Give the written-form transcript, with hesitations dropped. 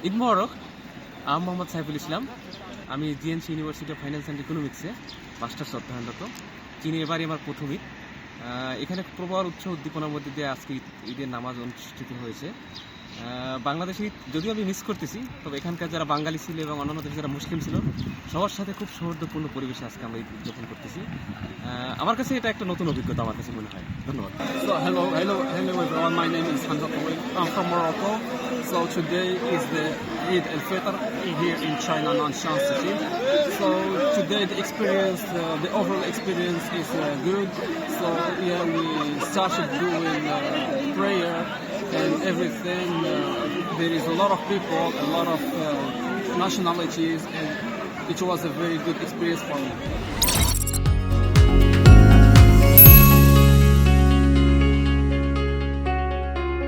ঈদ মোবারক। আমি মোহাম্মদ সাইফুল ইসলাম। আমি GNC university of finance and ইকোনমিক্সে মাস্টার্স অধ্যয়নরত। চীনে এবারই আমার প্রথম ঈদ। এখানে প্রবল উৎসাহ উদ্দীপনার মধ্যে দিয়ে আজকে ঈদের নামাজ অনুষ্ঠিত হয়েছে। বাংলাদেশে ঈদ যদিও আমি মিস করতেছি, তবে এখানকার যারা বাঙালি ছিল এবং অন্যান্য দেশে যারা মুসলিম ছিল সবার সাথে খুব সৌহার্দ্যপূর্ণ পরিবেশে আজকে আমরা ঈদ উদযাপন করতেছি। আমার কাছে এটা একটা নতুন অভিজ্ঞতা আমার কাছে মনে হয়। ধন্যবাদ। So hello everyone. My name is Hamza Tawi. I'm from Morocco. So today is the Eid al-Fitr here in China, Nanshan City. So today the overall experience is good. So yeah, we started doing prayer and everything. There is a lot of people, a lot of nationalities, and it was a very good experience for me.